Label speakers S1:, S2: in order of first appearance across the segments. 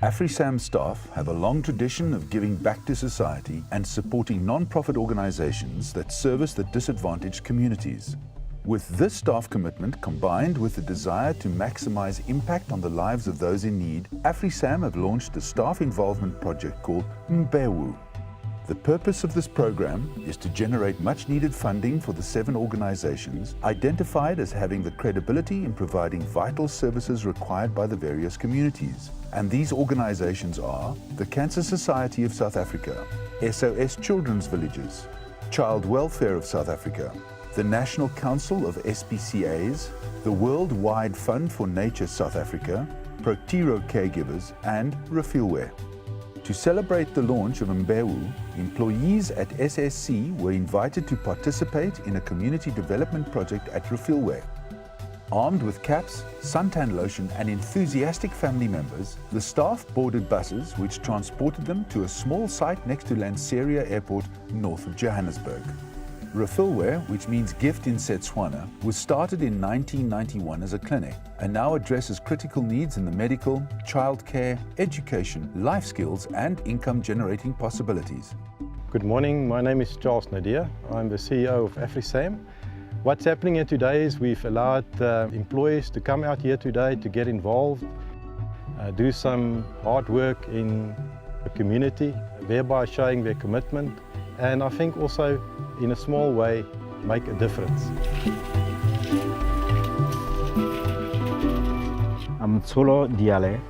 S1: AfriSam staff have a long tradition of giving back to society and supporting non-profit organizations that service the disadvantaged communities. With this staff commitment combined with the desire to maximize impact on the lives of those in need, AfriSam have launched a staff involvement project called Mbewu. The purpose of this program is to generate much-needed funding for the 7 organizations identified as having the credibility in providing vital services required by the various communities. And these organizations are the Cancer Society of South Africa, SOS Children's Villages, Child Welfare of South Africa, the National Council of SPCAs, the Worldwide Fund for Nature South Africa, Protiro Caregivers, and Refilwe. To celebrate the launch of Mbewu, employees at SSC were invited to participate in a community development project at Refilwe. Armed with caps, suntan lotion and enthusiastic family members, the staff boarded buses which transported them to a small site next to Lanseria Airport north of Johannesburg. Refilwe, which means gift in Setswana, was started in 1991 as a clinic and now addresses critical needs in the medical, childcare, education, life skills and income-generating possibilities.
S2: Good morning, my name is Charles Nadia. I'm the CEO of AfriSam. What's happening here today is we've allowed employees to come out here today to get involved, do some hard work in the community, thereby showing their commitment, and I think also in a small way make a difference.
S3: I'm Tsolo Diale,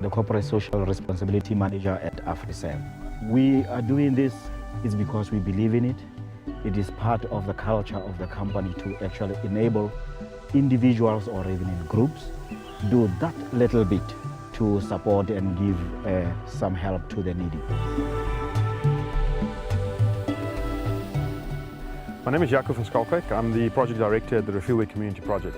S3: the Corporate Social Responsibility Manager at AfriSam. We are doing this is because we believe in it. It is part of the culture of the company to actually enable individuals or even in groups do that little bit to support and give some help to the needy.
S4: My name is Jaco van Skalkwyk. I'm the Project Director at the Refilwe Community Project.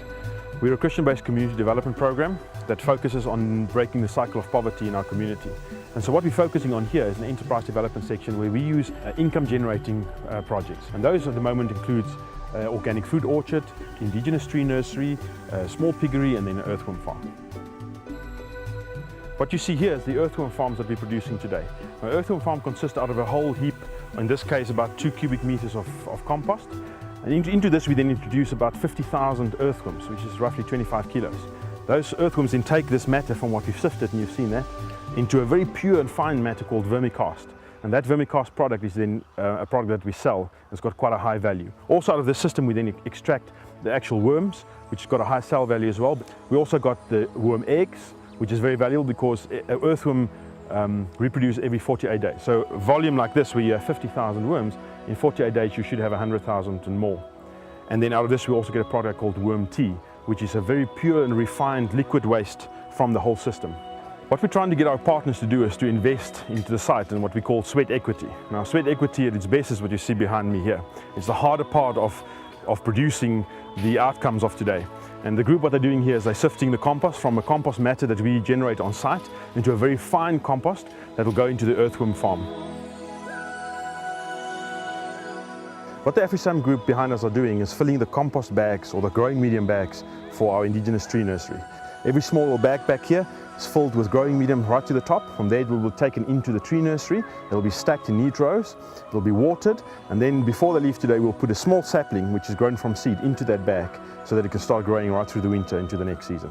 S4: We're a Christian-based community development program that focuses on breaking the cycle of poverty in our community. And so what we're focusing on here is an enterprise development section where we use income-generating projects. And those at the moment includes organic food orchard, indigenous tree nursery, small piggery, and then an earthworm farm. What you see here is the earthworm farms that we're producing today. Our earthworm farm consists out of a whole heap, in this case about 2 cubic meters of compost. And into this we then introduce about 50,000 earthworms, which is roughly 25 kilos. Those earthworms then take this matter from what we've sifted, and you've seen that, into a very pure and fine matter called vermicast. And that vermicast product is then a product that we sell. It's got quite a high value. Also out of this system we then extract the actual worms, which has got a high sell value as well. But we also got the worm eggs, which is very valuable because an earthworm reproduce every 48 days. So volume like this, where you have 50,000 worms, in 48 days you should have 100,000 and more. And then out of this we also get a product called worm tea, which is a very pure and refined liquid waste from the whole system. What we're trying to get our partners to do is to invest into the site in what we call sweat equity. Now sweat equity at its best is what you see behind me here. It's the harder part of producing the outcomes of today. And the group, what they're doing here is they're sifting the compost from a compost matter that we generate on site into a very fine compost that will go into the earthworm farm. What the AfriSam group behind us are doing is filling the compost bags or the growing medium bags for our indigenous tree nursery. Every small little bag back here is filled with growing medium right to the top. From there it will be taken into the tree nursery. It will be stacked in neat rows, it will be watered, and then before they leave today we'll put a small sapling which is grown from seed into that bag so that it can start growing right through the winter into the next season.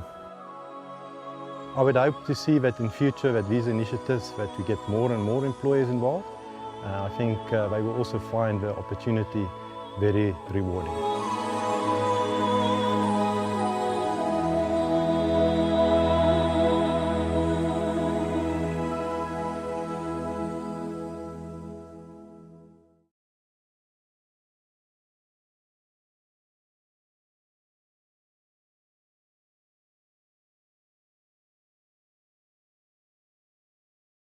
S2: I would hope to see that in future that these initiatives, that we get more and more employees involved. I think they will also find the opportunity very rewarding.